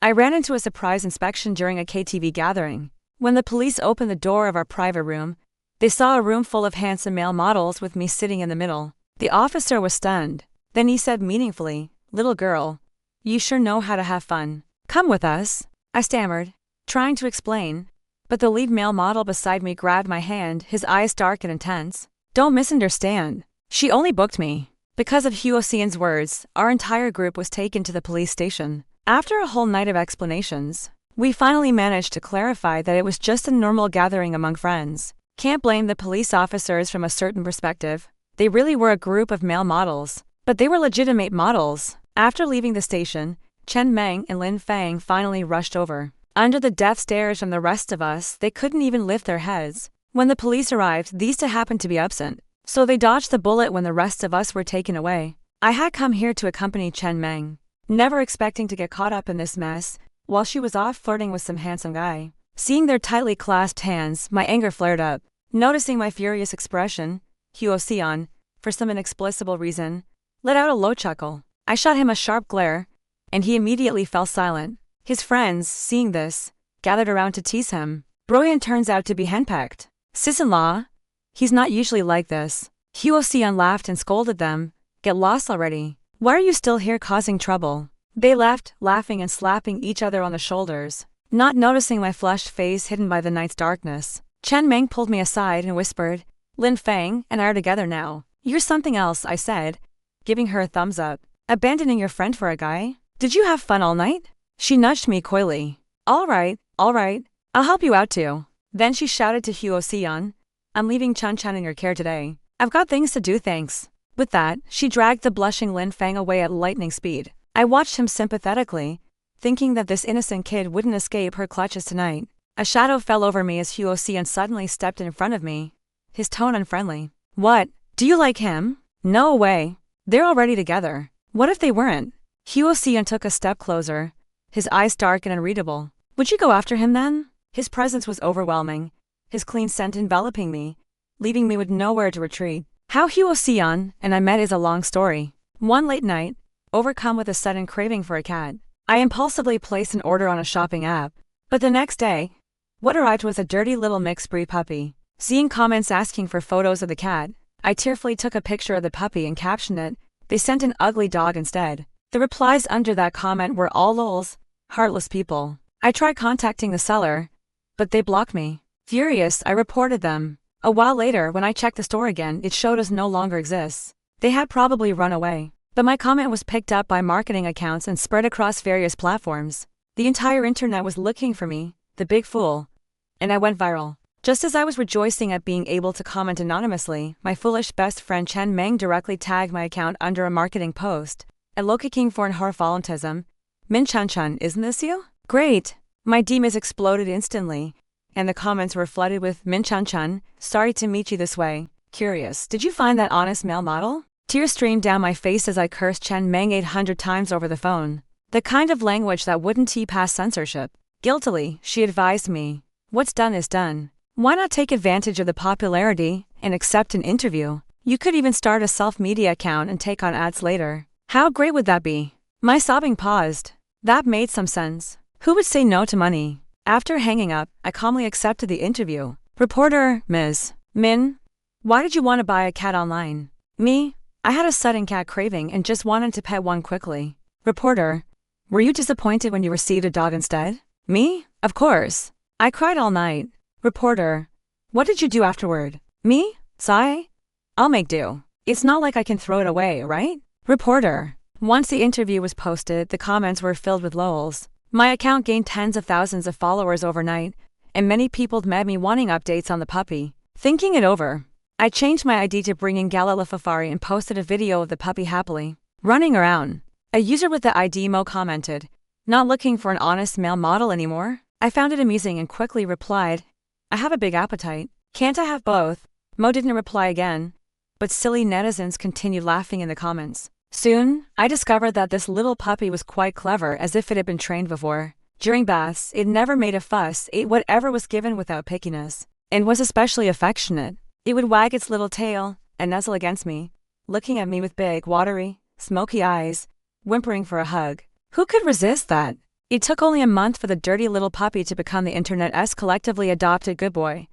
I ran into a surprise inspection during a KTV gathering. When the police opened the door of our private room, they saw a room full of handsome male models with me sitting in the middle. The officer was stunned. Then he said meaningfully, "Little girl, you sure know how to have fun. Come with us." I stammered, trying to explain, but the lead male model beside me grabbed my hand, his eyes dark and intense. "Don't misunderstand. She only booked me." Because of Huo Siyan's words, our entire group was taken to the police station. After a whole night of explanations, we finally managed to clarify that it was just a normal gathering among friends. Can't blame the police officers from a certain perspective. They really were a group of male models, but they were legitimate models. After leaving the station, Chen Meng and Lin Fang finally rushed over. Under the death stares from the rest of us, they couldn't even lift their heads. When the police arrived, these two happened to be absent, so they dodged the bullet when the rest of us were taken away. I had come here to accompany Chen Meng, never expecting to get caught up in this mess, while she was off flirting with some handsome guy. Seeing their tightly clasped hands, my anger flared up. Noticing my furious expression, Huo Siyan, for some inexplicable reason, let out a low chuckle. I shot him a sharp glare, and he immediately fell silent. His friends, seeing this, gathered around to tease him. Broyan turns out to be henpecked. Sis-in-law? He's not usually like this. Huo Siyan laughed and scolded them. Get lost already. Why are you still here causing trouble? They left, laughing and slapping each other on the shoulders, not noticing my flushed face hidden by the night's darkness. Chen Meng pulled me aside and whispered, "Lin Fang and I are together now." "You're something else," I said, giving her a thumbs up. "Abandoning your friend for a guy? Did you have fun all night?" She nudged me coyly. All right, I'll help you out too." Then she shouted to Huo Siyan, "I'm leaving Chun Chun in your care today. I've got things to do, thanks." With that, she dragged the blushing Lin Fang away at lightning speed. I watched him sympathetically, thinking that this innocent kid wouldn't escape her clutches tonight. A shadow fell over me as Huo Siyan suddenly stepped in front of me, his tone unfriendly. "What? Do you like him?" "No way. They're already together." "What if they weren't?" Huo Siyan took a step closer, his eyes dark and unreadable. "Would you go after him then?" His presence was overwhelming, his clean scent enveloping me, leaving me with nowhere to retreat. How Huo Siyan and I met is a long story. One late night, overcome with a sudden craving for a cat, I impulsively placed an order on a shopping app. But the next day, what arrived was a dirty little mixed breed puppy. Seeing comments asking for photos of the cat, I tearfully took a picture of the puppy and captioned it, "They sent an ugly dog instead." The replies under that comment were all lols, heartless people. I tried contacting the seller, but they blocked me. Furious, I reported them. A while later, when I checked the store again, it showed us no longer exists. They had probably run away. But my comment was picked up by marketing accounts and spread across various platforms. The entire internet was looking for me, the big fool. And I went viral. Just as I was rejoicing at being able to comment anonymously, my foolish best friend Chen Meng directly tagged my account under a marketing post. "A looking for an volunteerism. Min Chun Chun, isn't this you?" Great! My DMs exploded instantly, and the comments were flooded with, "Min Chun Chun, sorry to meet you this way. Curious, did you find that honest male model?" Tears streamed down my face as I cursed Chen Meng 800 times over the phone. The kind of language that wouldn't pass censorship. Guiltily, she advised me, "What's done is done. Why not take advantage of the popularity and accept an interview? You could even start a self-media account and take on ads later. How great would that be?" My sobbing paused. That made some sense. Who would say no to money? After hanging up, I calmly accepted the interview. Reporter, Ms. Min, why did you want to buy a cat online? Me, I had a sudden cat craving and just wanted to pet one quickly. Reporter, were you disappointed when you received a dog instead? Me, of course. I cried all night. Reporter, what did you do afterward? Me, sigh. I'll make do. It's not like I can throw it away, right? Reporter, once the interview was posted, the comments were filled with lols. My account gained tens of thousands of followers overnight, and many people met me wanting updates on the puppy. Thinking it over, I changed my ID to bring in Galalafafari and posted a video of the puppy happily running around. A user with the ID Mo commented, "Not looking for an honest male model anymore?" I found it amusing and quickly replied, "I have a big appetite. Can't I have both?" Mo didn't reply again, but silly netizens continued laughing in the comments. Soon, I discovered that this little puppy was quite clever, as if it had been trained before. During baths, it never made a fuss, ate whatever was given without pickiness, and was especially affectionate. It would wag its little tail and nuzzle against me, looking at me with big, watery, smoky eyes, whimpering for a hug. Who could resist that? It took only a month for the dirty little puppy to become the internet's collectively adopted good boy,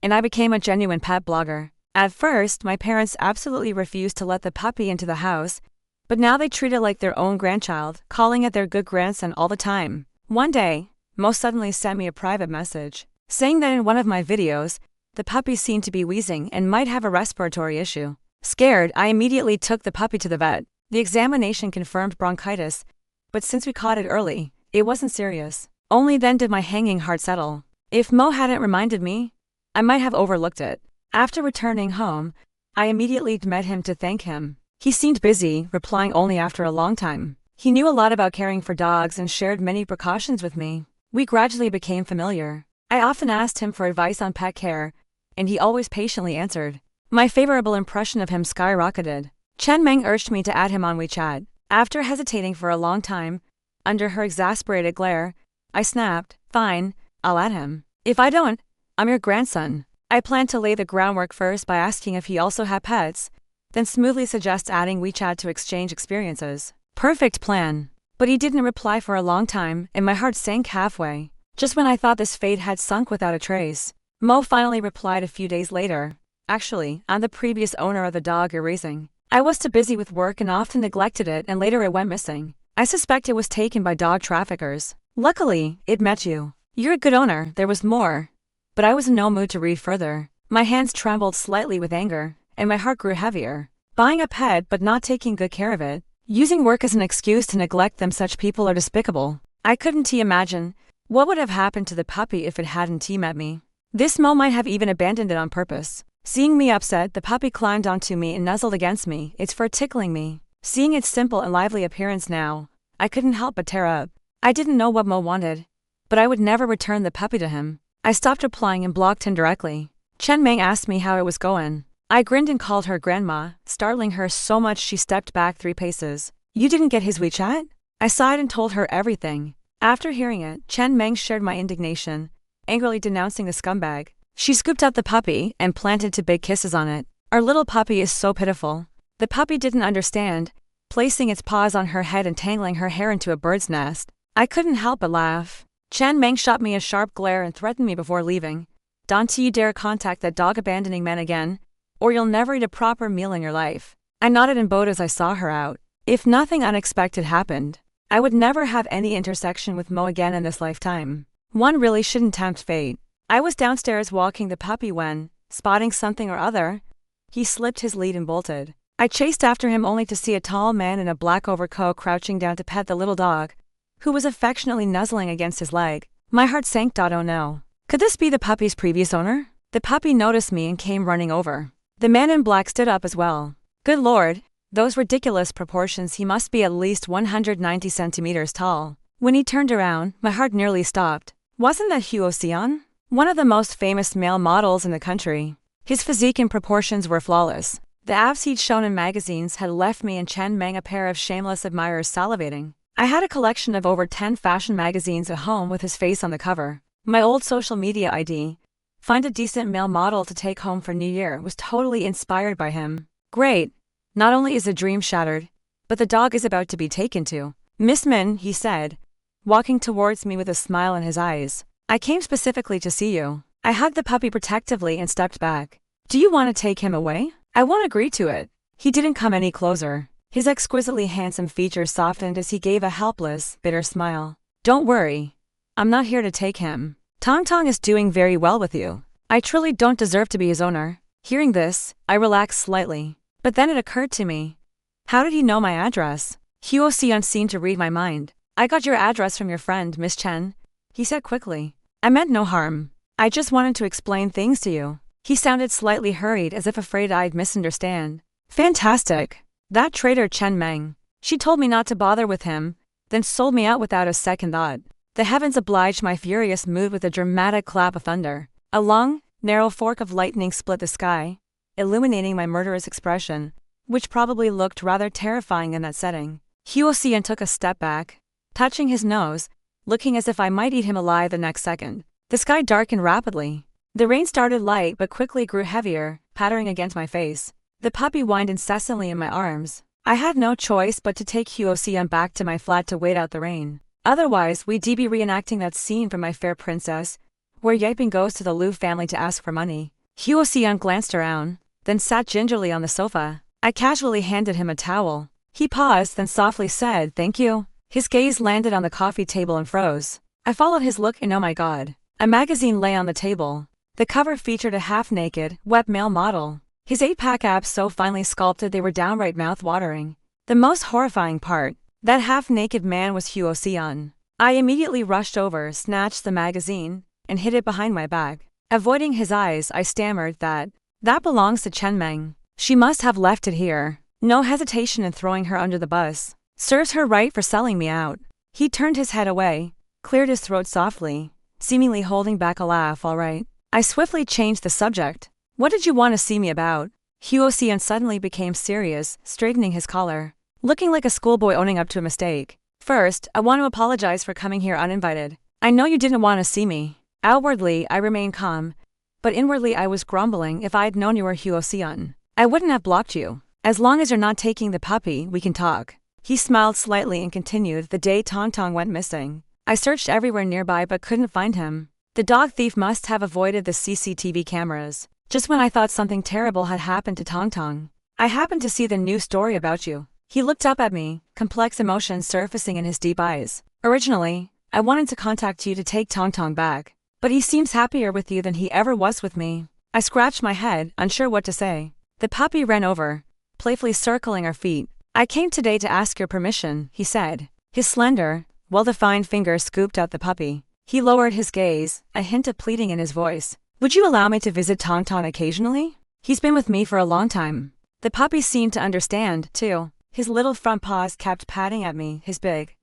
and I became a genuine pet blogger. At first, my parents absolutely refused to let the puppy into the house, but now they treat it like their own grandchild, calling it their good grandson all the time. One day, Mo suddenly sent me a private message, saying that in one of my videos, the puppy seemed to be wheezing and might have a respiratory issue. Scared, I immediately took the puppy to the vet. The examination confirmed bronchitis, but since we caught it early, it wasn't serious. Only then did my hanging heart settle. If Mo hadn't reminded me, I might have overlooked it. After returning home, I immediately met him to thank him. He seemed busy, replying only after a long time. He knew a lot about caring for dogs and shared many precautions with me. We gradually became familiar. I often asked him for advice on pet care, and he always patiently answered. My favorable impression of him skyrocketed. Chen Meng urged me to add him on WeChat. After hesitating for a long time, under her exasperated glare, I snapped, "Fine, I'll add him. If I don't, I'm your grandson." I planned to lay the groundwork first by asking if he also had pets, then smoothly suggest adding WeChat to exchange experiences. Perfect plan. But he didn't reply for a long time, and my heart sank halfway. Just when I thought this fate had sunk without a trace, Mo finally replied a few days later. "Actually, I'm the previous owner of the dog you're raising. I was too busy with work and often neglected it, and later it went missing. I suspect it was taken by dog traffickers. Luckily, it met you. You're a good owner." There was more, but I was in no mood to read further. My hands trembled slightly with anger, and my heart grew heavier. Buying a pet but not taking good care of it, using work as an excuse to neglect them, such people are despicable. I couldn't imagine what would have happened to the puppy if it hadn't met me. This Mo might have even abandoned it on purpose. Seeing me upset, the puppy climbed onto me and nuzzled against me, its fur tickling me. Seeing its simple and lively appearance now, I couldn't help but tear up. I didn't know what Mo wanted, but I would never return the puppy to him. I stopped replying and blocked him directly. Chen Meng asked me how it was going. I grinned and called her grandma, startling her so much she stepped back 3 paces. "You didn't get his WeChat?" I sighed and told her everything. After hearing it, Chen Meng shared my indignation, angrily denouncing the scumbag. She scooped up the puppy and planted 2 big kisses on it. "Our little puppy is so pitiful." The puppy didn't understand, placing its paws on her head and tangling her hair into a bird's nest. I couldn't help but laugh. Chen Meng shot me a sharp glare and threatened me before leaving. "Don't you dare contact that dog-abandoning man again, or you'll never eat a proper meal in your life." I nodded and bowed as I saw her out. If nothing unexpected happened, I would never have any intersection with Mo again in this lifetime. One really shouldn't tempt fate. I was downstairs walking the puppy when, spotting something or other, he slipped his lead and bolted. I chased after him only to see a tall man in a black overcoat crouching down to pet the little dog, who was affectionately nuzzling against his leg. My heart sank. Oh no. Could this be the puppy's previous owner? The puppy noticed me and came running over. The man in black stood up as well. Good lord, those ridiculous proportions, he must be at least 190 centimeters tall. When he turned around, my heart nearly stopped. Wasn't that Huo Siyan? One of the most famous male models in the country. His physique and proportions were flawless. The abs he'd shown in magazines had left me and Chen Meng a pair of shameless admirers salivating. I had a collection of over 10 fashion magazines at home with his face on the cover. My old social media ID, "Find a decent male model to take home for New Year," was totally inspired by him. Great. Not only is the dream shattered, but the dog is about to be taken to. "Miss Min," he said, walking towards me with a smile in his eyes. "I came specifically to see you." I hugged the puppy protectively and stepped back. "Do you want to take him away?" "I won't agree to it." He didn't come any closer. His exquisitely handsome features softened as he gave a helpless, bitter smile. "Don't worry. I'm not here to take him. Tong Tong is doing very well with you. I truly don't deserve to be his owner." Hearing this, I relaxed slightly. But then it occurred to me. How did he know my address? Huo Siyan seemed to read my mind. "I got your address from your friend, Miss Chen," he said quickly. "I meant no harm. I just wanted to explain things to you." He sounded slightly hurried, as if afraid I'd misunderstand. Fantastic. That traitor Chen Meng. She told me not to bother with him, then sold me out without a second thought. The heavens obliged my furious mood with a dramatic clap of thunder. A long, narrow fork of lightning split the sky, illuminating my murderous expression, which probably looked rather terrifying in that setting. Huo Siyan took a step back, touching his nose, looking as if I might eat him alive the next second. The sky darkened rapidly. The rain started light but quickly grew heavier, pattering against my face. The puppy whined incessantly in my arms. I had no choice but to take Huo Siyan back to my flat to wait out the rain. Otherwise, we'd be reenacting that scene from My Fair Princess, where Yiping goes to the Liu family to ask for money. Huo Siyan glanced around, then sat gingerly on the sofa. I casually handed him a towel. He paused, then softly said, "Thank you." His gaze landed on the coffee table and froze. I followed his look and oh my god. A magazine lay on the table. The cover featured a half-naked, wet male model. His 8-pack abs so finely sculpted they were downright mouth-watering. The most horrifying part, that half-naked man was Huo Siyan. I immediately rushed over, snatched the magazine, and hid it behind my back. Avoiding his eyes, I stammered that belongs to Chen Meng. She must have left it here. No hesitation in throwing her under the bus. Serves her right for selling me out. He turned his head away, cleared his throat softly, seemingly holding back a laugh. All right. I swiftly changed the subject. What did you want to see me about? Huo Siyan suddenly became serious, straightening his collar, looking like a schoolboy owning up to a mistake. First, I want to apologize for coming here uninvited. I know you didn't want to see me. Outwardly, I remained calm, but inwardly I was grumbling. If I'd known you were Huo Siyan, I wouldn't have blocked you. As long as you're not taking the puppy, we can talk. He smiled slightly and continued. The day Tong Tong went missing, I searched everywhere nearby but couldn't find him. The dog thief must have avoided the CCTV cameras. Just when I thought something terrible had happened to Tong Tong, I happened to see the news story about you. He looked up at me, complex emotions surfacing in his deep eyes. Originally, I wanted to contact you to take Tong Tong back, but he seems happier with you than he ever was with me. I scratched my head, unsure what to say. The puppy ran over, playfully circling our feet. I came today to ask your permission, he said. His slender, well-defined fingers scooped out the puppy. He lowered his gaze, a hint of pleading in his voice. Would you allow me to visit Tong Tong occasionally? He's been with me for a long time. The puppy seemed to understand, too. His little front paws kept patting at me, his big,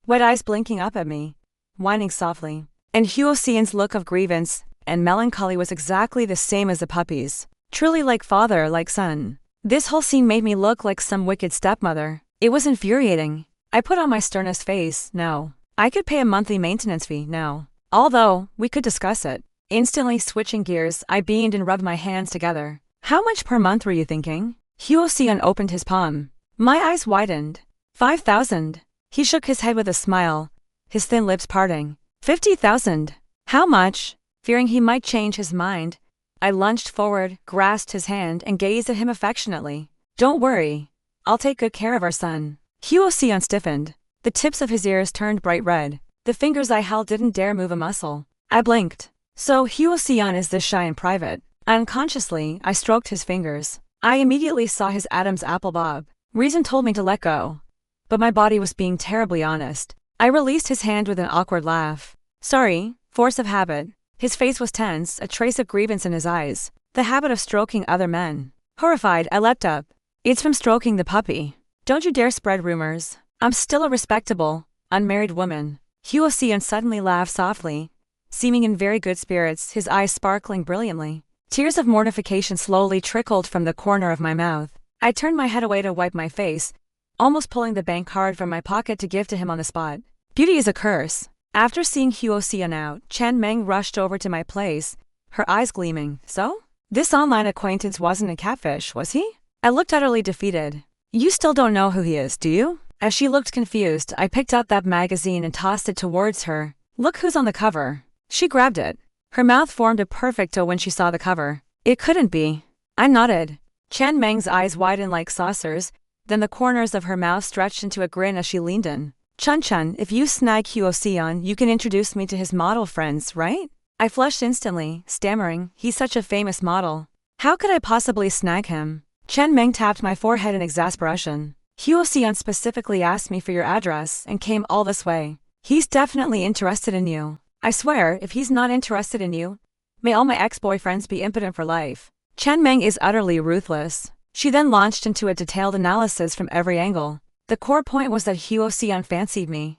wet eyes blinking up at me, whining softly. And Huo Siyan's look of grievance and melancholy was exactly the same as the puppy's. Truly like father, like son. This whole scene made me look like some wicked stepmother. It was infuriating. I put on my sternest face. No. I could pay a monthly maintenance fee, no. Although, we could discuss it. Instantly switching gears, I beamed and rubbed my hands together. How much per month were you thinking? Huo Siyan opened his palm. My eyes widened. 5,000. He shook his head with a smile, his thin lips parting. 50,000. How much? Fearing he might change his mind, I lunged forward, grasped his hand, and gazed at him affectionately. Don't worry. I'll take good care of our son. Huo Siyan stiffened. The tips of his ears turned bright red. The fingers I held didn't dare move a muscle. I blinked. So Huo Siyan is this shy in private. Unconsciously, I stroked his fingers. I immediately saw his Adam's apple bob. Reason told me to let go, but my body was being terribly honest. I released his hand with an awkward laugh. Sorry, force of habit. His face was tense, a trace of grievance in his eyes. The habit of stroking other men. Horrified, I leapt up. It's from stroking the puppy. Don't you dare spread rumors. I'm still a respectable, unmarried woman. Huo Siyan suddenly laughed softly, seeming in very good spirits, his eyes sparkling brilliantly. Tears of mortification slowly trickled from the corner of my mouth. I turned my head away to wipe my face, almost pulling the bank card from my pocket to give to him on the spot. Beauty is a curse. After seeing Huo Siyan out, Chen Meng rushed over to my place, her eyes gleaming. So? This online acquaintance wasn't a catfish, was he? I looked utterly defeated. You still don't know who he is, do you? As she looked confused, I picked up that magazine and tossed it towards her. Look who's on the cover. She grabbed it. Her mouth formed a perfect O when she saw the cover. It couldn't be. I nodded. Chen Meng's eyes widened like saucers, then the corners of her mouth stretched into a grin as she leaned in. Chun, if you snag Huo Siyan, you can introduce me to his model friends, right? I flushed instantly, stammering, he's such a famous model. How could I possibly snag him? Chen Meng tapped my forehead in exasperation. Huo Siyan specifically asked me for your address and came all this way. He's definitely interested in you. I swear, if he's not interested in you, may all my ex-boyfriends be impotent for life. Chen Meng is utterly ruthless. She then launched into a detailed analysis from every angle. The core point was that Huo Siyan fancied me,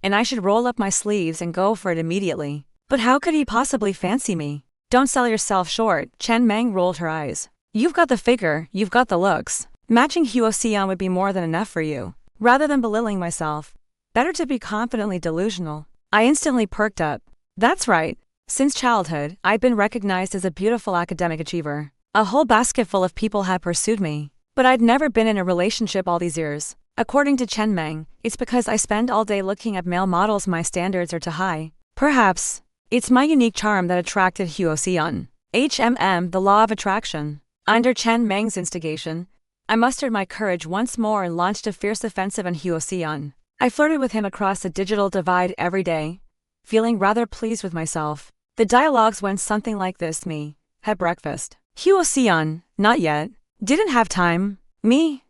and I should roll up my sleeves and go for it immediately. But how could he possibly fancy me? Don't sell yourself short, Chen Meng rolled her eyes. You've got the figure, you've got the looks. Matching Huo Siyan would be more than enough for you. Rather than belittling myself, better to be confidently delusional. I instantly perked up. That's right. Since childhood, I'd been recognized as a beautiful academic achiever. A whole basket full of people had pursued me, but I'd never been in a relationship all these years. According to Chen Meng, it's because I spend all day looking at male models my standards are too high. Perhaps it's my unique charm that attracted Huo Siyan. The law of attraction. Under Chen Meng's instigation, I mustered my courage once more and launched a fierce offensive on Huo Siyan. I flirted with him across the digital divide every day, feeling rather pleased with myself. The dialogues went something like this: me, had breakfast. Huo Siyan, not yet. Didn't have time. Me?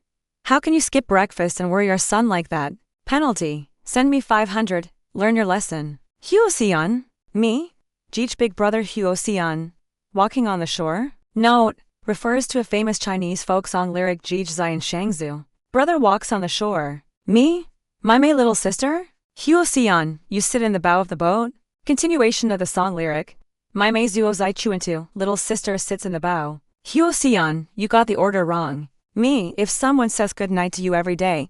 How can you skip breakfast and worry your son like that? Penalty, send me 500, learn your lesson. Huo Siyan, me? Jeech big brother Huo Siyan. Walking on the shore? Note, refers to a famous Chinese folk song lyric Jeech Zion Shangzu. Brother walks on the shore. Me? My May little sister? Huo Siyan, you sit in the bow of the boat? Continuation of the song lyric. My May Zuo Zai Chuantu, little sister sits in the bow. Huo Siyan, you got the order wrong. Me, if someone says good night to you every day,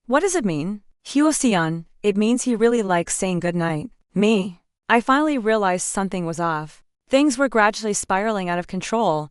what does it mean? Huo Siyan, it means he really likes saying good night. Me. I finally realized something was off. Things were gradually spiraling out of control.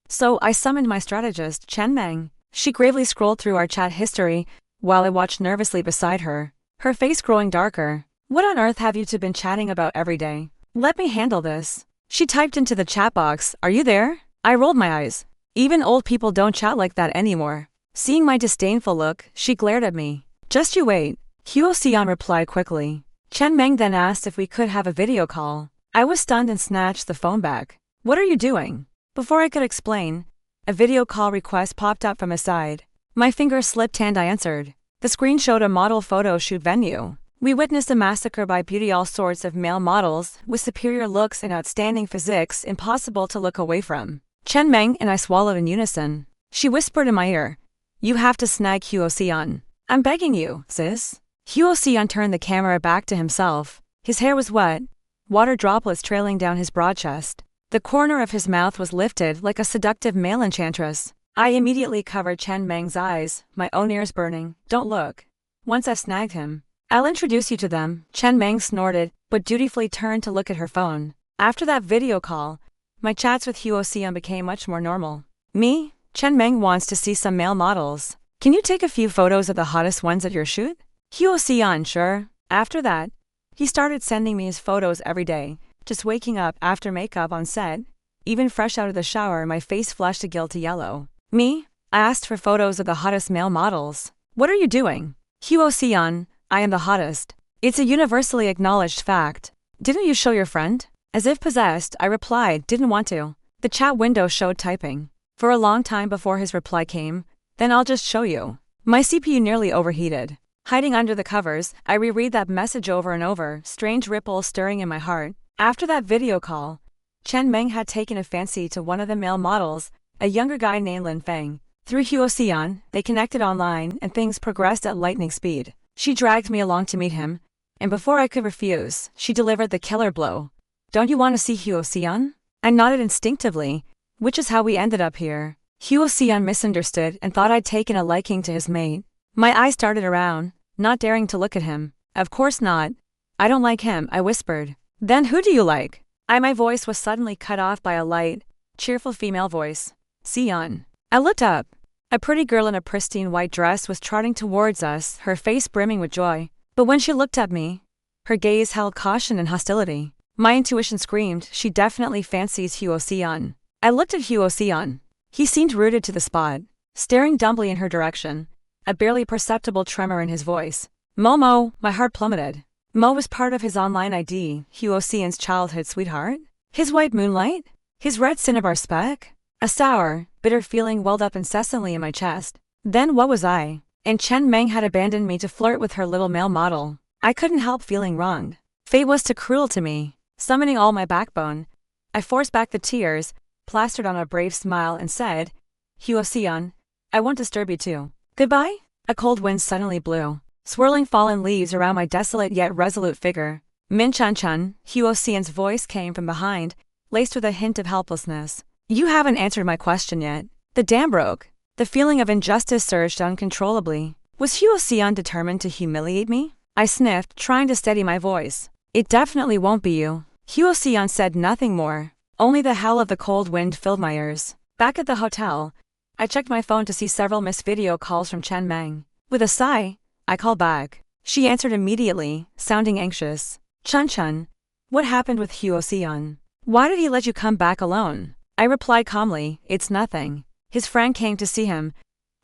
So I summoned my strategist, Chen Meng. She gravely scrolled through our chat history, while I watched nervously beside her, her face growing darker. What on earth have you two been chatting about every day? Let me handle this. She typed into the chat box, are you there? I rolled my eyes. Even old people don't chat like that anymore. Seeing my disdainful look, she glared at me. Just you wait. Huo Siyan replied quickly. Chen Meng then asked if we could have a video call. I was stunned and snatched the phone back. What are you doing? Before I could explain, a video call request popped up from his side. My finger slipped and I answered. The screen showed a model photo shoot venue. We witnessed a massacre by beauty all sorts of male models, with superior looks and outstanding physiques impossible to look away from. Chen Meng and I swallowed in unison. She whispered in my ear, you have to snag Huo Siyan. I'm begging you, sis. Huo Siyan turned the camera back to himself. His hair was wet, water droplets trailing down his broad chest. The corner of his mouth was lifted like a seductive male enchantress. I immediately covered Chen Meng's eyes, my own ears burning. Don't look. Once I've snagged him, I'll introduce you to them. Chen Meng snorted, but dutifully turned to look at her phone. After that video call, my chats with Huo Siyan became much more normal. Me? Chen Meng wants to see some male models. Can you take a few photos of the hottest ones at your shoot? Huo Siyan, sure. After that, he started sending me his photos every day, just waking up after makeup on set. Even fresh out of the shower, my face flushed a guilty yellow. Me? I asked for photos of the hottest male models. What are you doing? Huo Siyan, I am the hottest. It's a universally acknowledged fact. Didn't you show your friend? As if possessed, I replied, didn't want to. The chat window showed typing. For a long time before his reply came, then I'll just show you. My CPU nearly overheated. Hiding under the covers, I reread that message over and over, strange ripples stirring in my heart. After that video call, Chen Meng had taken a fancy to one of the male models, a younger guy named Lin Feng. Through Huo Siyan, they connected online and things progressed at lightning speed. She dragged me along to meet him, and before I could refuse, she delivered the killer blow. Don't you want to see Huo Siyan? I nodded instinctively, which is how we ended up here. Huo Siyan misunderstood and thought I'd taken a liking to his mate. My eyes darted around, not daring to look at him. Of course not. I don't like him, I whispered. Then who do you like? My voice was suddenly cut off by a light, cheerful female voice. Siyan. I looked up. A pretty girl in a pristine white dress was trotting towards us, her face brimming with joy. But when she looked at me, her gaze held caution and hostility. My intuition screamed, she definitely fancies Huo Siyan. I looked at Huo Siyan. He seemed rooted to the spot, staring dumbly in her direction, a barely perceptible tremor in his voice. Momo, my heart plummeted. Mo was part of his online ID, Huo Siyan's childhood sweetheart? His white moonlight? His red cinnabar speck? A sour, bitter feeling welled up incessantly in my chest. Then what was I? And Chen Meng had abandoned me to flirt with her little male model. I couldn't help feeling wronged. Fate was too cruel to me. Summoning all my backbone, I forced back the tears, plastered on a brave smile and said, Huo Siyan, I won't disturb you too. Goodbye? A cold wind suddenly blew, swirling fallen leaves around my desolate yet resolute figure. Min Chan Chun, Huo Siyan's voice came from behind, laced with a hint of helplessness. You haven't answered my question yet. The dam broke. The feeling of injustice surged uncontrollably. Was Huo Siyan determined to humiliate me? I sniffed, trying to steady my voice. It definitely won't be you. Huo Siyan said nothing more. Only the howl of the cold wind filled my ears. Back at the hotel, I checked my phone to see several missed video calls from Chen Meng. With a sigh, I called back. She answered immediately, sounding anxious. Chun, what happened with Huo Siyan? Why did he let you come back alone? I replied calmly, it's nothing. His friend came to see him,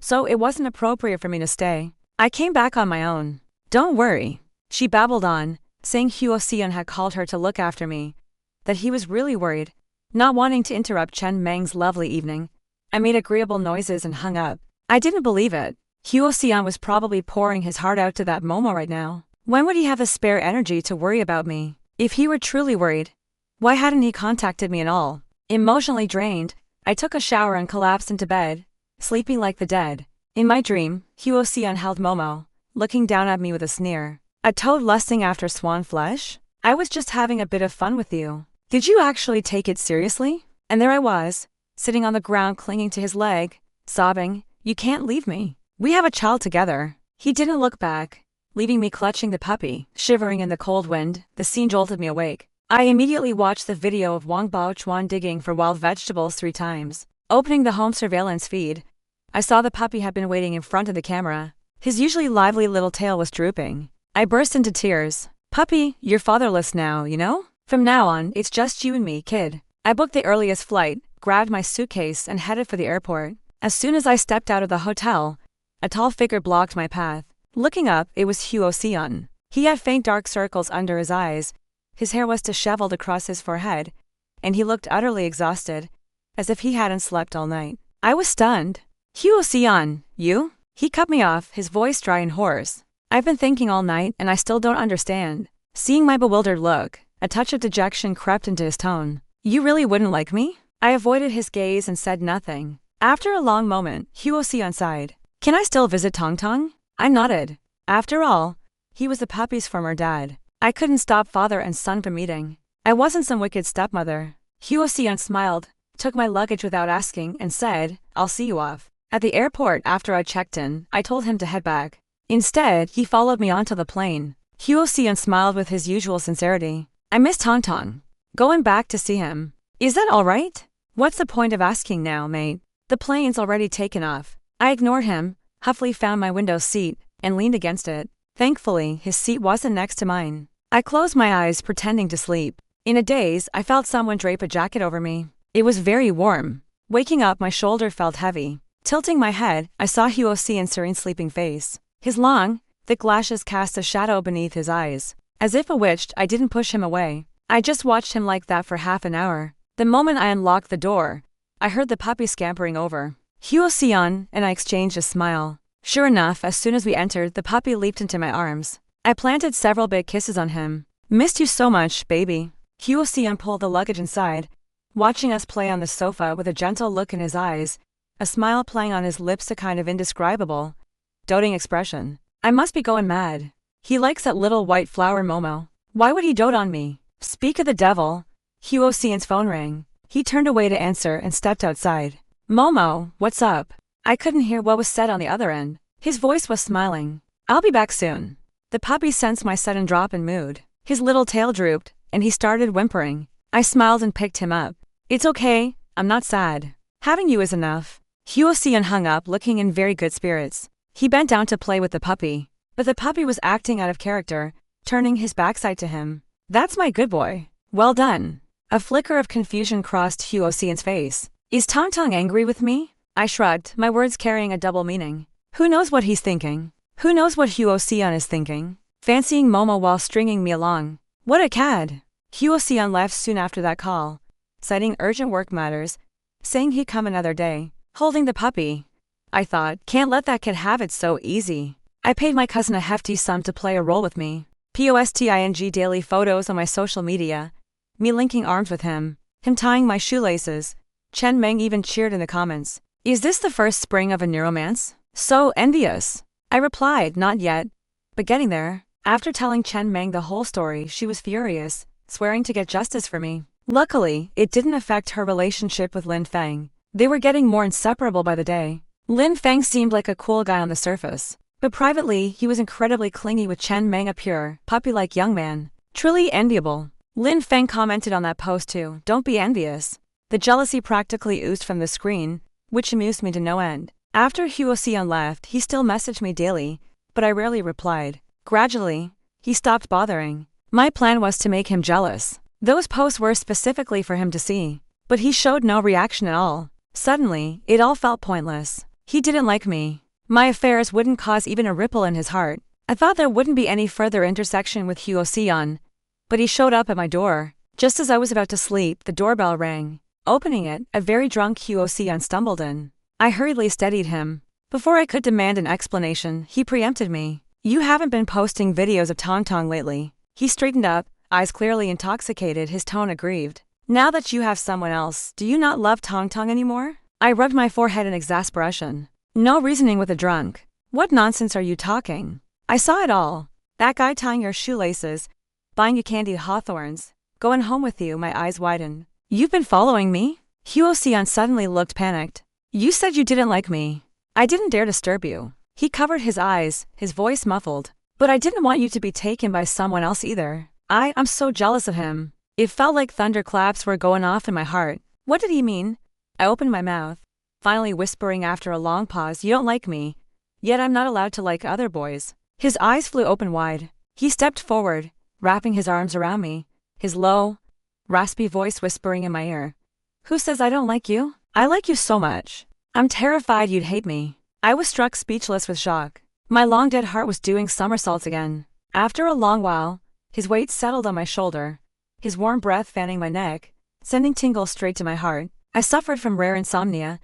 so it wasn't appropriate for me to stay. I came back on my own. Don't worry. She babbled on, saying Huo Siyan had called her to look after me, that he was really worried. Not wanting to interrupt Chen Meng's lovely evening, I made agreeable noises and hung up. I didn't believe it. Huo Siyan was probably pouring his heart out to that Momo right now. When would he have the spare energy to worry about me? If he were truly worried, why hadn't he contacted me at all? Emotionally drained, I took a shower and collapsed into bed, sleeping like the dead. In my dream, Huo Siyan held Momo, looking down at me with a sneer. A toad lusting after swan flesh? I was just having a bit of fun with you. Did you actually take it seriously? And there I was, sitting on the ground clinging to his leg, sobbing, you can't leave me. We have a child together. He didn't look back, leaving me clutching the puppy, shivering in the cold wind. The scene jolted me awake. I immediately watched the video of Wang Baochuan digging for wild vegetables 3 times. Opening the home surveillance feed, I saw the puppy had been waiting in front of the camera. His usually lively little tail was drooping. I burst into tears. Puppy, you're fatherless now, you know? From now on, it's just you and me, kid. I booked the earliest flight, grabbed my suitcase and headed for the airport. As soon as I stepped out of the hotel, a tall figure blocked my path. Looking up, it was Huo Siyan. He had faint dark circles under his eyes, his hair was disheveled across his forehead, and he looked utterly exhausted, as if he hadn't slept all night. I was stunned. Huo Siyan, you? He cut me off, his voice dry and hoarse. I've been thinking all night and I still don't understand. Seeing my bewildered look, a touch of dejection crept into his tone. You really wouldn't like me? I avoided his gaze and said nothing. After a long moment, Huo Siyan sighed. Can I still visit Tong Tong? I nodded. After all, he was the puppy's former dad. I couldn't stop father and son from meeting. I wasn't some wicked stepmother. Huo Siyan smiled, took my luggage without asking, and said, I'll see you off. At the airport after I checked in, I told him to head back. Instead, he followed me onto the plane. Huo Siyan smiled with his usual sincerity. I miss Tong Tong. Going back to see him. Is that all right? What's the point of asking now, mate? The plane's already taken off. I ignored him, huffily found my window seat, and leaned against it. Thankfully, his seat wasn't next to mine. I closed my eyes, pretending to sleep. In a daze, I felt someone drape a jacket over me. It was very warm. Waking up, my shoulder felt heavy. Tilting my head, I saw Huo Siyan's serene sleeping face. His long, thick lashes cast a shadow beneath his eyes. As if bewitched, I didn't push him away. I just watched him like that for half an hour. The moment I unlocked the door, I heard the puppy scampering over. Huo Siyan and I exchanged a smile. Sure enough, as soon as we entered, the puppy leaped into my arms. I planted several big kisses on him. Missed you so much, baby. Huo Siyan pulled the luggage inside, watching us play on the sofa with a gentle look in his eyes, a smile playing on his lips, a kind of indescribable, doting expression. I must be going mad. He likes that little white flower Momo. Why would he dote on me? Speak of the devil. Huo Siyan's phone rang. He turned away to answer and stepped outside. Momo, what's up? I couldn't hear what was said on the other end. His voice was smiling. I'll be back soon. The puppy sensed my sudden drop in mood. His little tail drooped, and he started whimpering. I smiled and picked him up. It's okay, I'm not sad. Having you is enough. Huo Siyan hung up, looking in very good spirits. He bent down to play with the puppy, but the puppy was acting out of character, turning his backside to him. That's my good boy. Well done. A flicker of confusion crossed Huo Siyan's face. Is Tong Tong angry with me? I shrugged, my words carrying a double meaning. Who knows what he's thinking? Who knows what Huo Siyan is thinking? Fancying Momo while stringing me along. What a cad. Huo Siyan left soon after that call, citing urgent work matters, saying he'd come another day. Holding the puppy, I thought, can't let that kid have it so easy. I paid my cousin a hefty sum to play a role with me. Posting daily photos on my social media, me linking arms with him tying my shoelaces. Chen Meng even cheered in the comments. Is this the first spring of a new romance? So envious. I replied, not yet, but getting there. After telling Chen Meng the whole story, she was furious, swearing to get justice for me. Luckily, it didn't affect her relationship with Lin Feng. They were getting more inseparable by the day. Lin Feng seemed like a cool guy on the surface, but privately he was incredibly clingy with Chen Meng, a pure, puppy-like young man. Truly enviable. Lin Feng commented on that post too, don't be envious. The jealousy practically oozed from the screen, which amused me to no end. After Huo Siyan left, he still messaged me daily, but I rarely replied. Gradually, he stopped bothering. My plan was to make him jealous. Those posts were specifically for him to see, but he showed no reaction at all. Suddenly, it all felt pointless. He didn't like me. My affairs wouldn't cause even a ripple in his heart. I thought there wouldn't be any further intersection with Huo Siyan, but he showed up at my door. Just as I was about to sleep, the doorbell rang. Opening it, a very drunk Huo Siyan stumbled in. I hurriedly steadied him. Before I could demand an explanation, he preempted me. You haven't been posting videos of Tong Tong lately. He straightened up, eyes clearly intoxicated, his tone aggrieved. Now that you have someone else, do you not love Tong Tong anymore? I rubbed my forehead in exasperation. No reasoning with a drunk. What nonsense are you talking? I saw it all. That guy tying your shoelaces, buying you candied hawthorns, going home with you. My eyes widened. You've been following me? Huo Siyan suddenly looked panicked. You said you didn't like me. I didn't dare disturb you. He covered his eyes, his voice muffled. But I didn't want you to be taken by someone else either. I'm so jealous of him. It felt like thunderclaps were going off in my heart. What did he mean? I opened my mouth, finally whispering after a long pause, you don't like me, yet I'm not allowed to like other boys. His eyes flew open wide. He stepped forward, wrapping his arms around me, his low, raspy voice whispering in my ear. Who says I don't like you? I like you so much. I'm terrified you'd hate me. I was struck speechless with shock. My long dead heart was doing somersaults again. After a long while, his weight settled on my shoulder, his warm breath fanning my neck, sending tingles straight to my heart. I suffered from rare insomnia,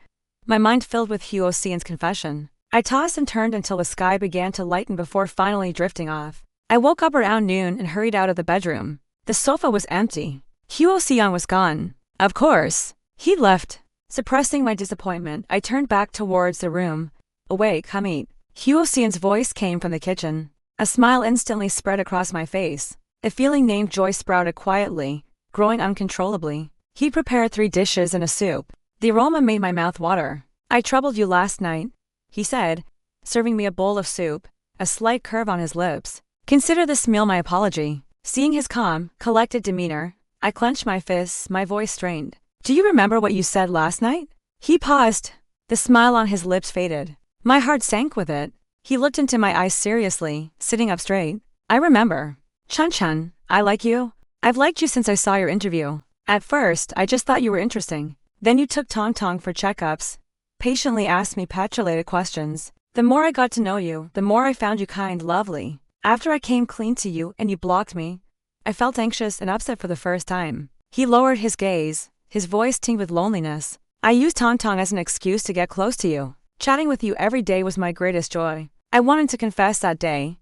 my mind filled with Huo Siyan's confession. I tossed and turned until the sky began to lighten before finally drifting off. I woke up around noon and hurried out of the bedroom. The sofa was empty. Huo Siyan was gone. Of course, he'd left. Suppressing my disappointment, I turned back towards the room. Awake, come eat. Huo Siyan's voice came from the kitchen. A smile instantly spread across my face. A feeling named joy sprouted quietly, growing uncontrollably. He prepared 3 dishes and a soup. The aroma made my mouth water. I troubled you last night, he said, serving me a bowl of soup, a slight curve on his lips. Consider this meal my apology. Seeing his calm, collected demeanor, I clenched my fists, my voice strained. Do you remember what you said last night? He paused. The smile on his lips faded. My heart sank with it. He looked into my eyes seriously, sitting up straight. I remember. Chun, I like you. I've liked you since I saw your interview. At first, I just thought you were interesting. Then you took Tong Tong for checkups, patiently asked me petrolated questions. The more I got to know you, the more I found you kind, lovely. After I came clean to you and you blocked me, I felt anxious and upset for the first time. He lowered his gaze, his voice tinged with loneliness. I used Tong Tong as an excuse to get close to you. Chatting with you every day was my greatest joy. I wanted to confess that day.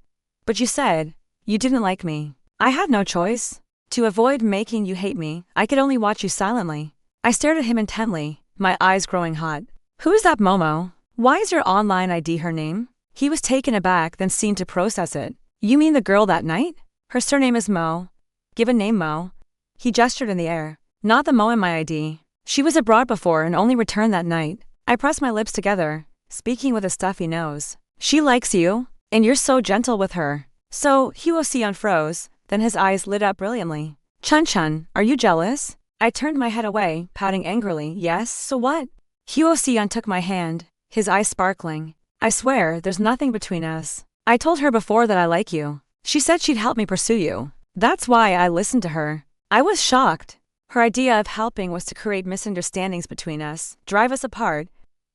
But you said you didn't like me. I had no choice. To avoid making you hate me, I could only watch you silently. I stared at him intently, my eyes growing hot. Who is that Momo? Why is your online ID her name? He was taken aback, then seemed to process it. You mean the girl that night? Her surname is Mo. Given name Mo. He gestured in the air. Not the Mo in my ID. She was abroad before and only returned that night. I pressed my lips together, speaking with a stuffy nose. She likes you, and you're so gentle with her. So, Huo Siyan froze, then his eyes lit up brilliantly. Chun, are you jealous? I turned my head away, pouting angrily. Yes, so what? Huo Siyan took my hand, his eyes sparkling. I swear, there's nothing between us. I told her before that I like you. She said she'd help me pursue you. That's why I listened to her. I was shocked. Her idea of helping was to create misunderstandings between us, drive us apart,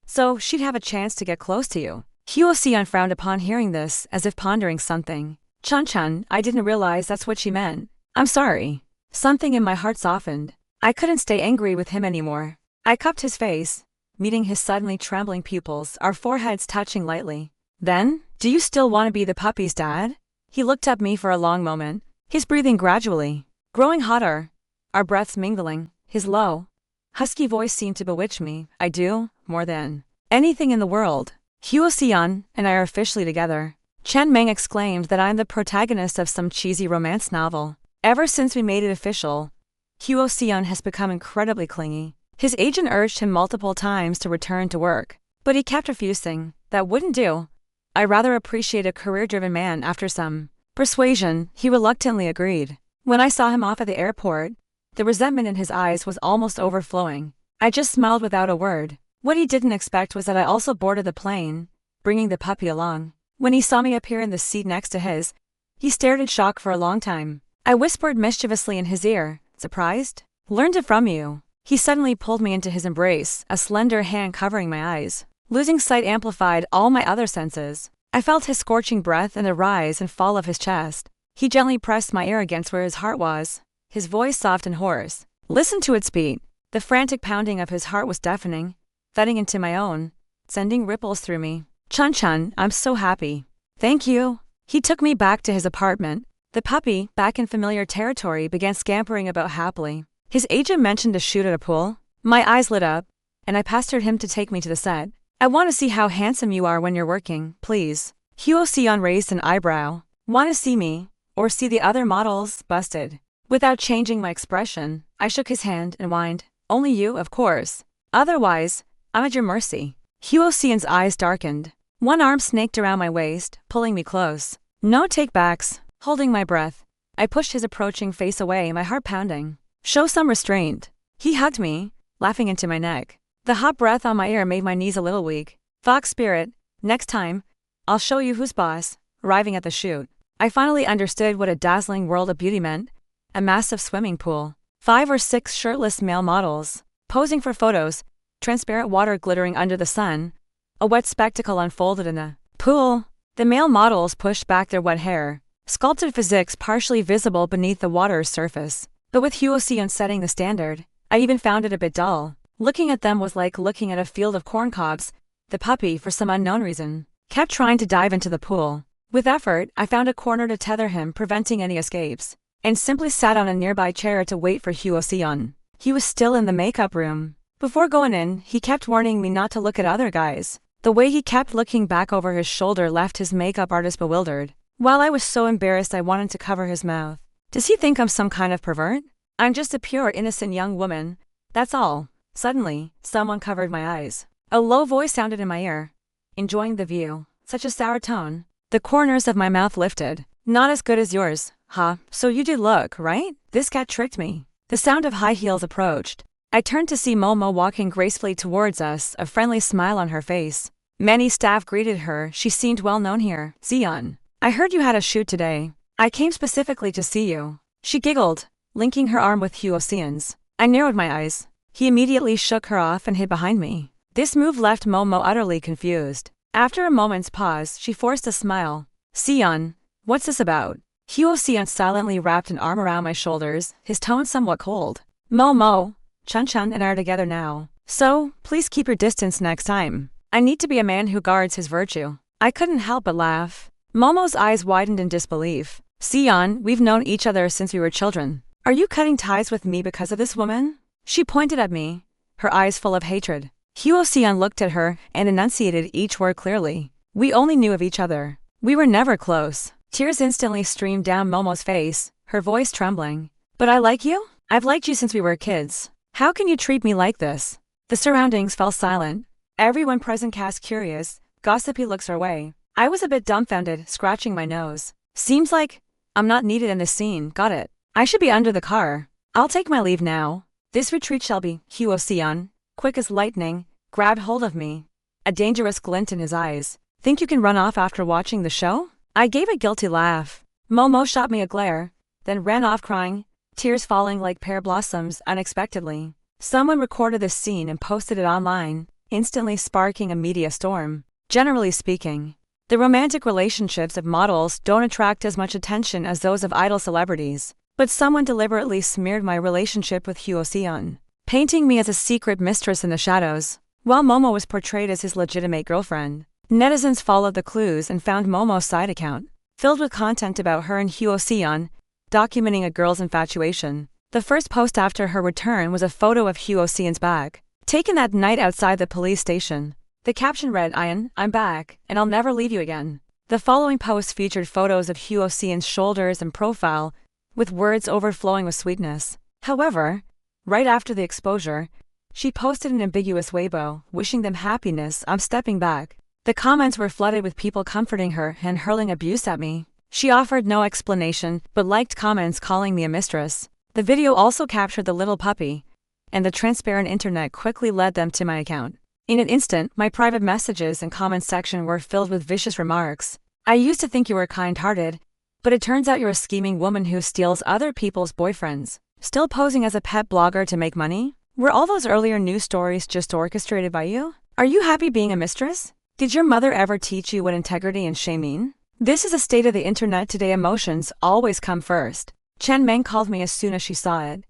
so she'd have a chance to get close to you. Huo Siyan frowned upon hearing this, as if pondering something. Chun, I didn't realize that's what she meant. I'm sorry. Something in my heart softened. I couldn't stay angry with him anymore. I cupped his face, meeting his suddenly trembling pupils, our foreheads touching lightly. Then, do you still want to be the puppy's dad? He looked at me for a long moment, his breathing gradually growing hotter, our breaths mingling. His low, husky voice seemed to bewitch me. I do, more than anything in the world. Huo Siyan and I are officially together. Chen Meng exclaimed that I'm the protagonist of some cheesy romance novel. Ever since we made it official, Huo Siyan has become incredibly clingy. His agent urged him multiple times to return to work, but he kept refusing. That wouldn't do. I rather appreciate a career-driven man. After some persuasion, he reluctantly agreed. When I saw him off at the airport, the resentment in his eyes was almost overflowing. I just smiled without a word. What he didn't expect was that I also boarded the plane, bringing the puppy along. When he saw me appear in the seat next to his, he stared in shock for a long time. I whispered mischievously in his ear, "Surprised? Learned it from you." He suddenly pulled me into his embrace, a slender hand covering my eyes. Losing sight amplified all my other senses. I felt his scorching breath and the rise and fall of his chest. He gently pressed my ear against where his heart was, his voice soft and hoarse. Listen to its beat. The frantic pounding of his heart was deafening, thudding into my own, sending ripples through me. "Chun-chun, I'm so happy." "Thank you." He took me back to his apartment. The puppy, back in familiar territory, began scampering about happily. His agent mentioned a shoot at a pool. My eyes lit up, and I pestered him to take me to the set. "I want to see how handsome you are when you're working, please." Huo Siyan raised an eyebrow. "Want to see me, or see the other models?" Busted. Without changing my expression, I shook his hand and whined, "Only you, of course. Otherwise, I'm at your mercy." Huo Siyan's eyes darkened. One arm snaked around my waist, pulling me close. No take-backs. Holding my breath, I pushed his approaching face away, my heart pounding. "Show some restraint." He hugged me, laughing into my neck. The hot breath on my ear made my knees a little weak. Fox spirit, next time, I'll show you who's boss. Arriving at the shoot, I finally understood what a dazzling world of beauty meant. A massive swimming pool. 5 or 6 shirtless male models, posing for photos, transparent water glittering under the sun. A wet spectacle unfolded in the pool. The male models pushed back their wet hair, sculpted physiques partially visible beneath the water's surface. But with Huo Siyan setting the standard, I even found it a bit dull. Looking at them was like looking at a field of corncobs. The puppy, for some unknown reason, kept trying to dive into the pool. With effort, I found a corner to tether him, preventing any escapes, and simply sat on a nearby chair to wait for Huo Siyan. He was still in the makeup room. Before going in, he kept warning me not to look at other guys. The way he kept looking back over his shoulder left his makeup artist bewildered. While I was so embarrassed I wanted to cover his mouth. Does he think I'm some kind of pervert? I'm just a pure, innocent young woman. That's all. Suddenly, someone covered my eyes. A low voice sounded in my ear. "Enjoying the view." Such a sour tone. The corners of my mouth lifted. "Not as good as yours, huh? So you did look, right? This cat tricked me." The sound of high heels approached. I turned to see Momo walking gracefully towards us, a friendly smile on her face. Many staff greeted her. She seemed well known here. "Siyan, I heard you had a shoot today. I came specifically to see you." She giggled, linking her arm with Huo Siyan's. I narrowed my eyes. He immediately shook her off and hid behind me. This move left Momo utterly confused. After a moment's pause, she forced a smile. "Siyan, what's this about?" Huo Siyan silently wrapped an arm around my shoulders, his tone somewhat cold. "Momo, Chun-chun and I are together now. So, please keep your distance next time. I need to be a man who guards his virtue." I couldn't help but laugh. Momo's eyes widened in disbelief. "Siyan, we've known each other since we were children. Are you cutting ties with me because of this woman?" She pointed at me, her eyes full of hatred. Huo Siyan looked at her and enunciated each word clearly. "We only knew of each other. We were never close." Tears instantly streamed down Momo's face, her voice trembling. "But I like you? I've liked you since we were kids. How can you treat me like this?" The surroundings fell silent. Everyone present cast curious, gossipy looks our way. I was a bit dumbfounded, scratching my nose. "Seems like I'm not needed in this scene, got it. I should be under the car. I'll take my leave now. This retreat shall be." Huo Siyan, quick as lightning, grabbed hold of me, a dangerous glint in his eyes. "Think you can run off after watching the show?" I gave a guilty laugh. Momo shot me a glare, then ran off crying, tears falling like pear blossoms unexpectedly. Someone recorded this scene and posted it online, instantly sparking a media storm. Generally speaking, the romantic relationships of models don't attract as much attention as those of idol celebrities. But someone deliberately smeared my relationship with Huo Siyan, painting me as a secret mistress in the shadows, while Momo was portrayed as his legitimate girlfriend. Netizens followed the clues and found Momo's side account, filled with content about her and Huo Siyan, documenting a girl's infatuation. The first post after her return was a photo of Huo Siyan's bag, taken that night outside the police station. The caption read, "Ian, I'm back, and I'll never leave you again." The following post featured photos of Huo Siyan's shoulders and profile, with words overflowing with sweetness. However, right after the exposure, she posted an ambiguous Weibo, wishing them happiness. "I'm stepping back." The comments were flooded with people comforting her and hurling abuse at me. She offered no explanation, but liked comments calling me a mistress. The video also captured the little puppy, and the transparent internet quickly led them to my account. In an instant, my private messages and comments section were filled with vicious remarks. I used to think you were kind-hearted, but it turns out you're a scheming woman who steals other people's boyfriends. Still posing as a pet blogger to make money? Were all those earlier news stories just orchestrated by you? Are you happy being a mistress? Did your mother ever teach you what integrity and shame mean? This is a state of the internet today. Emotions always come first. Chen Meng called me as soon as she saw it,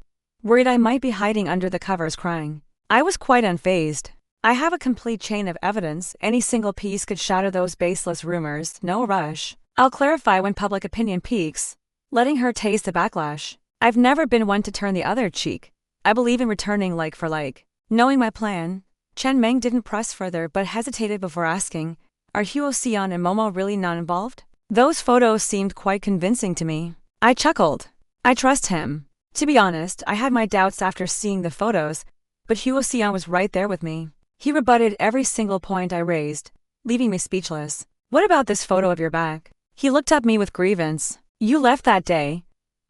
worried I might be hiding under the covers crying. I was quite unfazed. I have a complete chain of evidence. Any single piece could shatter those baseless rumors. No rush. I'll clarify when public opinion peaks, letting her taste the backlash. I've never been one to turn the other cheek. I believe in returning like for like. Knowing my plan, Chen Meng didn't press further but hesitated before asking, are Huo Siyan and Momo really not involved? Those photos seemed quite convincing to me. I chuckled. I trust him. To be honest, I had my doubts after seeing the photos, but Huo Siyan was right there with me. He rebutted every single point I raised, leaving me speechless. What about this photo of your back? He looked at me with grievance. You left that day,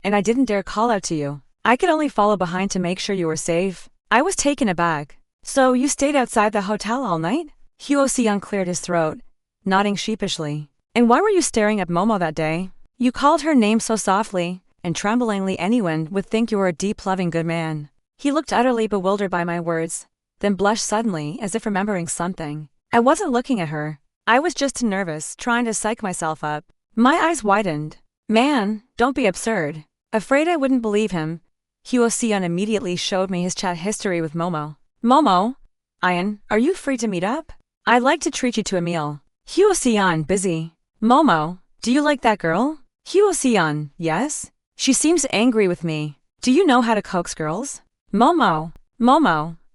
and I didn't dare call out to you. I could only follow behind to make sure you were safe. I was taken aback. So you stayed outside the hotel all night? Huo Siyan cleared his throat, nodding sheepishly. And why were you staring at Momo that day? You called her name so softly and tremblingly anyone would think you were a deep, loving, good man. He looked utterly bewildered by my words, then blushed suddenly as if remembering something. I wasn't looking at her. I was just too nervous, trying to psych myself up. My eyes widened. Man, don't be absurd. Afraid I wouldn't believe him, Huo Siyan immediately showed me his chat history with Momo. Momo, Ian, are you free to meet up? I'd like to treat you to a meal. Huo Siyan, busy. Momo, do you like that girl? Huo Siyan, yes. She seems angry with me. Do you know how to coax girls? Momo,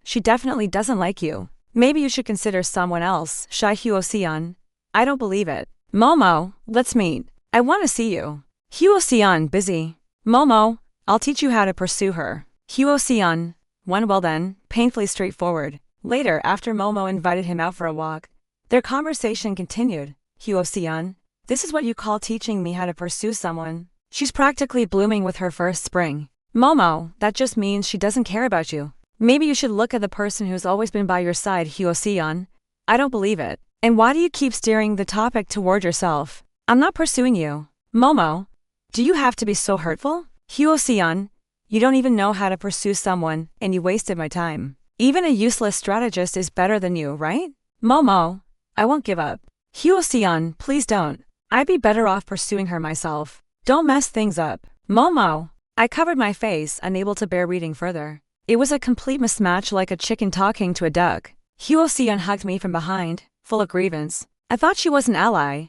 she definitely doesn't like you. Maybe you should consider someone else. Shy Huo Siyan. I don't believe it. Momo, let's meet. I want to see you. Huo Siyan, busy. Momo, I'll teach you how to pursue her. Huo Siyan. Well then, painfully straightforward. Later, after Momo invited him out for a walk, their conversation continued. Huo Siyan, this is what you call teaching me how to pursue someone. She's practically blooming with her first spring. Momo, that just means she doesn't care about you. Maybe you should look at the person who's always been by your side. Huo Siyan. I don't believe it. And why do you keep steering the topic toward yourself? I'm not pursuing you. Momo, do you have to be so hurtful? Huo Siyan, you don't even know how to pursue someone, and you wasted my time. Even a useless strategist is better than you, right? Momo, I won't give up. Huo Siyan, please don't. I'd be better off pursuing her myself. Don't mess things up. Momo. I covered my face, unable to bear reading further. It was a complete mismatch, like a chicken talking to a duck. Huo Siyan hugged me from behind, full of grievance. I thought she was an ally,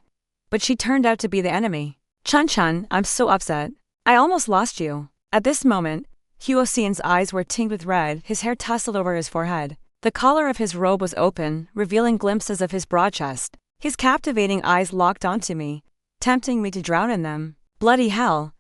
but she turned out to be the enemy. Chun, I'm so upset. I almost lost you. At this moment, Huo Siyan's eyes were tinged with red, his hair tousled over his forehead. The collar of his robe was open, revealing glimpses of his broad chest. His captivating eyes locked onto me, tempting me to drown in them. Bloody hell.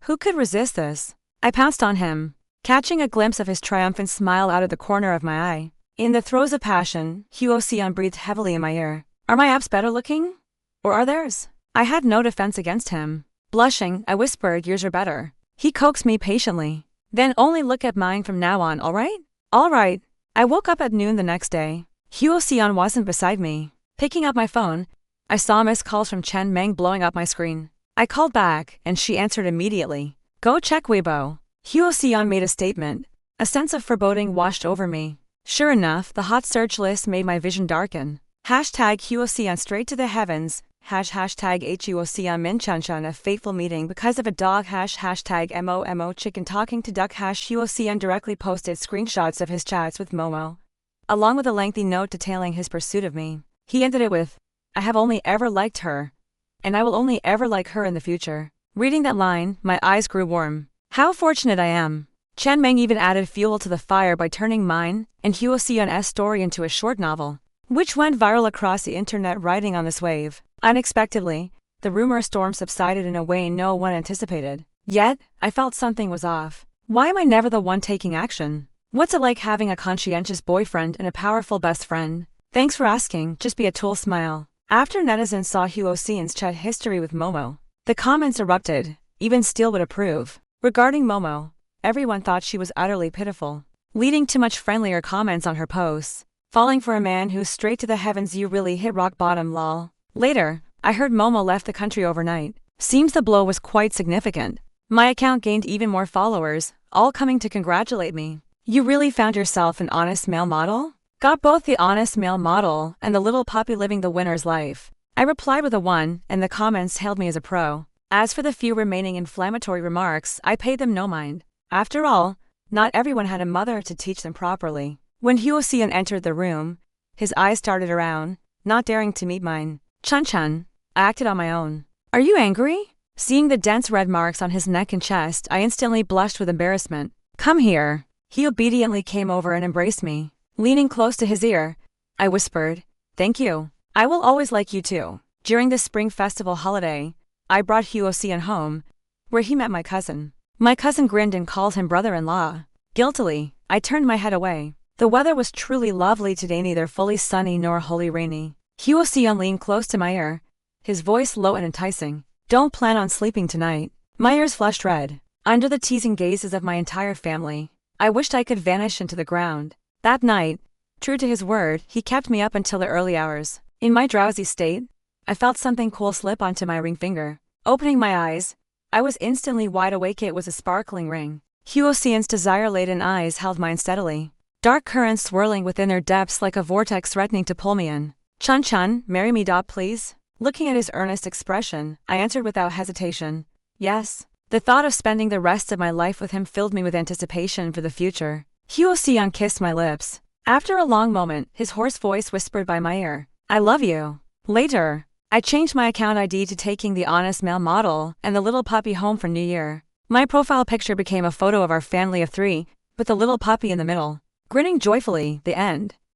Who could resist this? I pounced on him, catching a glimpse of his triumphant smile out of the corner of my eye. In the throes of passion, Huo Siyan breathed heavily in my ear. Are my abs better looking? Or are theirs? I had no defense against him. Blushing, I whispered, yours are better. He coaxed me patiently. Then only look at mine from now on, alright? Alright. I woke up at noon the next day. Huo Siyan wasn't beside me. Picking up my phone, I saw missed calls from Chen Meng blowing up my screen. I called back, and she answered immediately. Go check Weibo. Huo Siyan made a statement. A sense of foreboding washed over me. Sure enough, the hot search list made my vision darken. Hashtag Huo Siyan straight to the heavens. Hashtag Huo Siyan Min Chun a fateful meeting because of a dog. Hashtag Mo chicken talking to duck. Huo Siyan directly posted screenshots of his chats with Momo, along with a lengthy note detailing his pursuit of me. He ended it with, I have only ever liked her, and I will only ever like her in the future. Reading that line, my eyes grew warm. How fortunate I am. Chen Meng even added fuel to the fire by turning mine and Huo Siyan's story into a short novel, which went viral across the internet. Riding on this wave, unexpectedly, the rumor storm subsided in a way no one anticipated. Yet, I felt something was off. Why am I never the one taking action? What's it like having a conscientious boyfriend and a powerful best friend? Thanks for asking, just be a tool. Smile. After netizens saw Huo Siyan's chat history with Momo, the comments erupted. Even Steele would approve. Regarding Momo, everyone thought she was utterly pitiful, leading to much friendlier comments on her posts. Falling for a man who's straight to the heavens, you really hit rock bottom, lol. Later, I heard Momo left the country overnight. Seems the blow was quite significant. My account gained even more followers, all coming to congratulate me. You really found yourself an honest male model? Got both the honest male model and the little puppy living the winner's life. I replied with a 1, and the comments hailed me as a pro. As for the few remaining inflammatory remarks, I paid them no mind. After all, not everyone had a mother to teach them properly. When Huo Siyan entered the room, his eyes darted around, not daring to meet mine. Chun, I acted on my own. Are you angry? Seeing the dense red marks on his neck and chest, I instantly blushed with embarrassment. Come here. He obediently came over and embraced me. Leaning close to his ear, I whispered, "Thank you. I will always like you too." During the Spring Festival holiday, I brought Huo Siyan home, where he met my cousin. My cousin grinned and called him brother-in-law. Guiltily, I turned my head away. The weather was truly lovely today, neither fully sunny nor wholly rainy. Huo Siyan leaned close to my ear, his voice low and enticing. Don't plan on sleeping tonight. My ears flushed red. Under the teasing gazes of my entire family, I wished I could vanish into the ground. That night, true to his word, he kept me up until the early hours. In my drowsy state, I felt something cool slip onto my ring finger. Opening my eyes, I was instantly wide awake. It was a sparkling ring. Huo Siyan's desire-laden eyes held mine steadily, dark currents swirling within their depths like a vortex threatening to pull me in. Chun, marry me, please? Looking at his earnest expression, I answered without hesitation, yes. The thought of spending the rest of my life with him filled me with anticipation for the future. Huo Siyan kissed my lips. After a long moment, his hoarse voice whispered by my ear, I love you. Later, I changed my account ID to taking the honest male model and the little puppy home for New Year. My profile picture became a photo of our family of 3, with the little puppy in the middle. Grinning joyfully, the end.